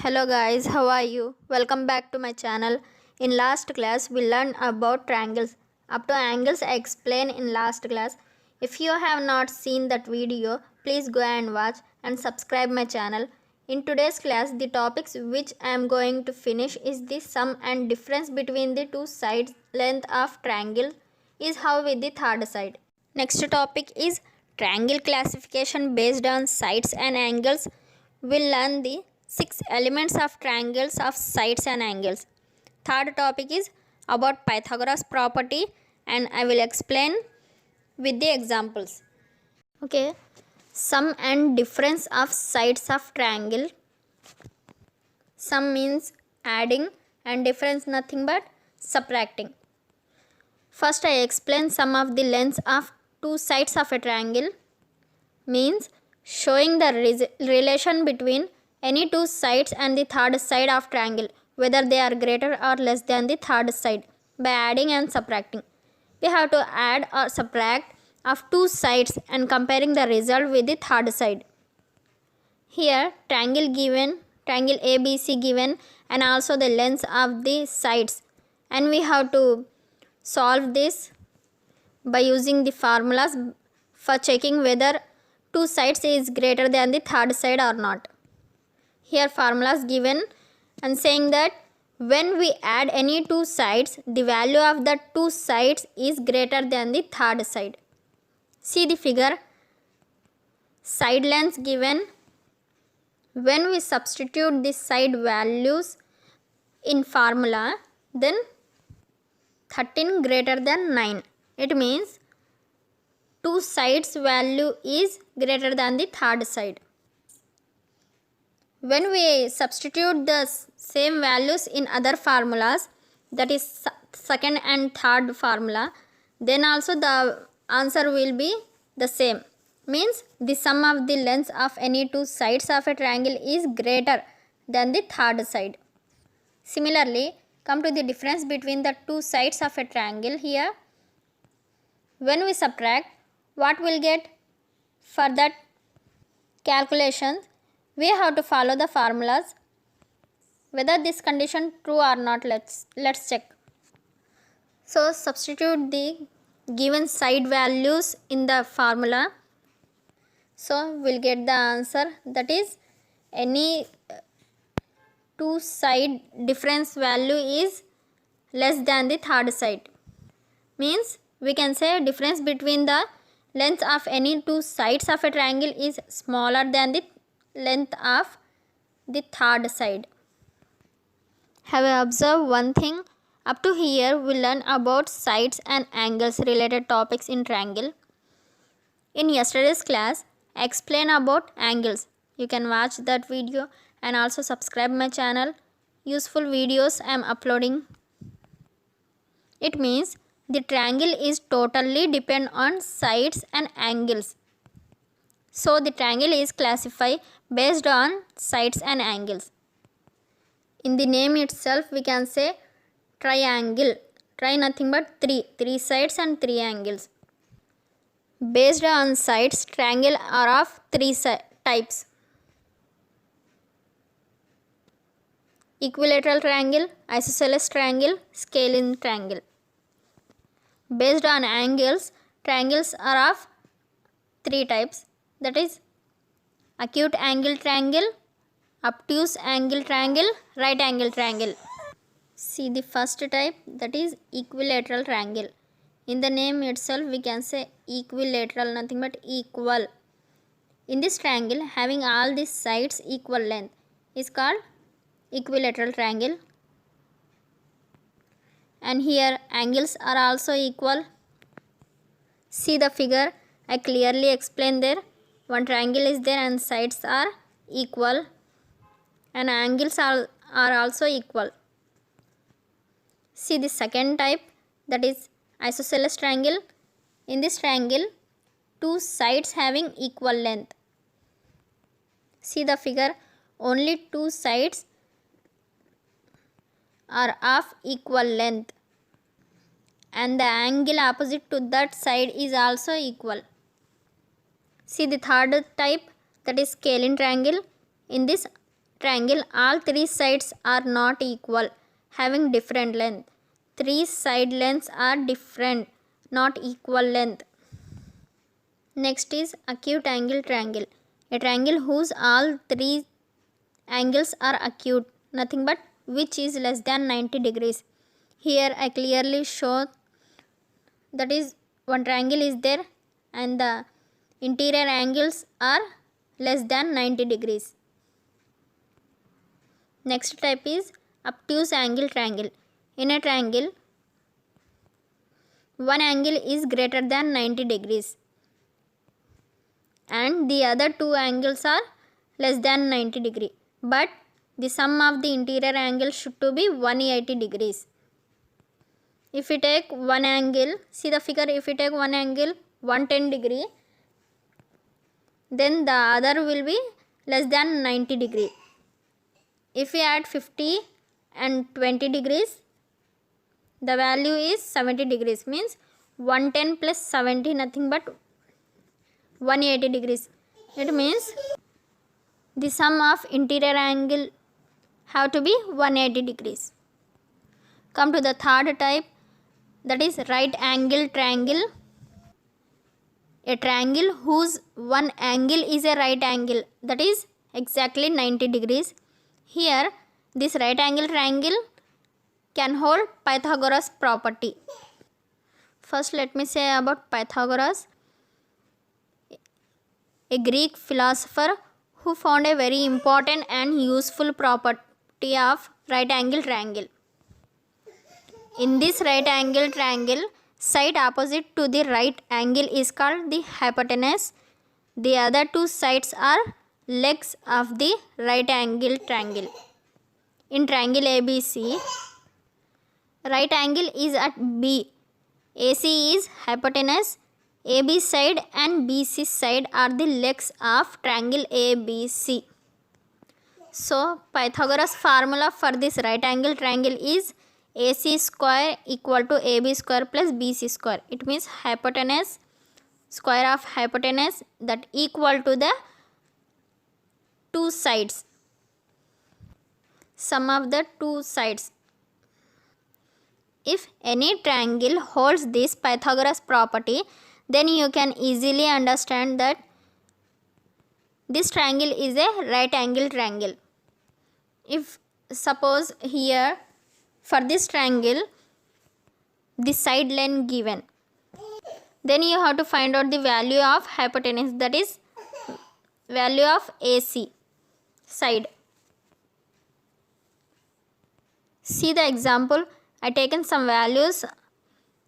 Hello guys, how are you? Welcome back to my channel. In last class we learned about triangles. Up to angles I explained in last class. If you have not seen that video, please go and watch and subscribe my channel. In today's class, the topics which I am going to finish is the sum and difference between the two sides length of triangle is how with the third side. Next topic is triangle classification based on sides and angles. We'll learn the 6 elements of triangles of sides and angles. Third topic is about Pythagoras property and I will explain with the examples. Okay, sum and difference of sides of triangle. Sum means adding and difference nothing but subtracting. First I explain sum of the lengths of two sides of a triangle means showing the relation between any two sides and the third side of triangle, whether they are greater or less than the third side by adding and subtracting. We have to add or subtract of two sides and comparing the result with the third side. Here triangle given, triangle ABC given and also the lengths of the sides, and we have to solve this by using the formulas for checking whether two sides is greater than the third side or not. Here formulas given and saying that when we add any two sides, the value of the two sides is greater than the third side. See the figure, side lengths given. When we substitute the side values in formula, then 13 greater than 9. It means two sides value is greater than the third side. When we substitute the same values in other formulas, that is second and third formula, then also the answer will be the same. Means the sum of the lengths of any two sides of a triangle is greater than the third side. Similarly, come to the difference between the two sides of a triangle. Here, when we subtract, what we'll get? For that calculation, we have to follow the formulas. Whether this condition true or not, let's check. So substitute the given side values in the formula. So we'll get the answer, that is any two side difference value is less than the third side. Means we can say difference between the length of any two sides of a triangle is smaller than the length of the third side. Have you observed one thing? Up to here we learn about sides and angles related topics in triangle. In yesterday's class, I explained about angles. You can watch that video and also subscribe my channel. Useful videos I am uploading. It means the triangle is totally depend on sides and angles. So the triangle is classified based on sides and angles. In the name itself we can say triangle. Tri nothing but three sides and three angles. Based on sides, triangle are of three types. Equilateral triangle, isosceles triangle, scalene triangle. Based on angles, triangles are of three types, that is acute angle triangle, obtuse angle triangle, right angle triangle. See the first type, that is equilateral triangle. In the name itself we can say equilateral, nothing but equal. In this triangle having all these sides equal length is called equilateral triangle. And here angles are also equal. See the figure, I clearly explained there. One triangle is there and sides are equal and angles are also equal. See the second type, that is isosceles triangle. In this triangle, two sides having equal length. See the figure, only two sides are of equal length and the angle opposite to that side is also equal. See the third type, that is scalene triangle. In this triangle, all three sides are not equal, having different length. Three side lengths are different, not equal length. Next is acute angle triangle. A triangle whose all three angles are acute, nothing but which is less than 90 degrees. Here I clearly show that is one triangle is there and the interior angles are less than 90 degrees. Next type is obtuse angle triangle. In a triangle, one angle is greater than 90 degrees and the other two angles are less than 90 degree, but the sum of the interior angles should to be 180 degrees. If we take one angle, see the figure, if we take one angle 110 degree, then the other will be less than 90 degree. If we add 50 and 20 degrees, the value is 70 degrees, means 110 plus 70 nothing but 180 degrees. It means the sum of interior angle have to be 180 degrees. Come to the third type, that is right angle triangle. A triangle whose one angle is a right angle, that is exactly 90 degrees. Here this right angle triangle can hold Pythagoras property. First let me say about Pythagoras, a Greek philosopher who found a very important and useful property of right angle triangle. In this right angle triangle, side opposite to the right angle is called the hypotenuse. The other two sides are legs of the right angle triangle. In triangle ABC, right angle is at B. AC is hypotenuse. AB side and BC side are the legs of triangle ABC. So Pythagoras formula for this right angle triangle is AC square equal to AB square plus BC square. It means hypotenuse square of hypotenuse that equal to the two sides, sum of the two sides. If any triangle holds this Pythagoras property, then you can easily understand that this triangle is a right angle triangle. If suppose here for this triangle the side length given, then you have to find out the value of hypotenuse, that is value of AC side. See the example, I taken some values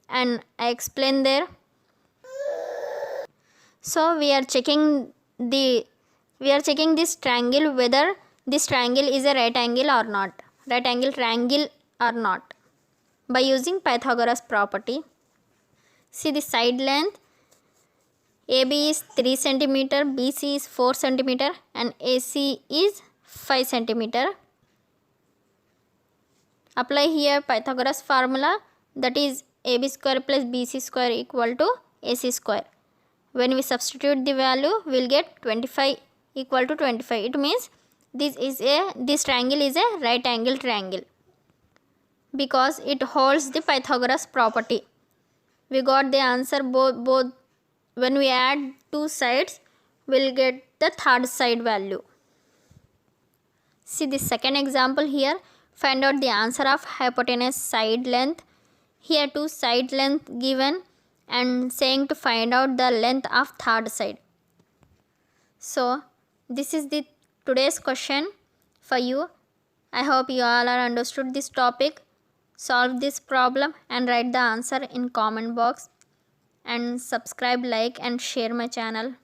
and I explain there. So we are checking this triangle whether this triangle is a right angle or not, right angle triangle or not, by using Pythagoras property. See the side length, AB is 3 cm, BC is 4 cm and AC is 5 cm. Apply here Pythagoras formula, that is AB square plus BC square equal to AC square. When we substitute the value, we will get 25 equal to 25. It means this triangle is a right angle triangle because it holds the Pythagoras property. We got the answer both. When we add two sides, we will get the third side value. See the second example here. Find out the answer of hypotenuse side length. Here two side length given and saying to find out the length of third side. So this is the today's question for you. I hope you all are understood this topic. Solve this problem and write the answer in comment box and subscribe, like and share my channel.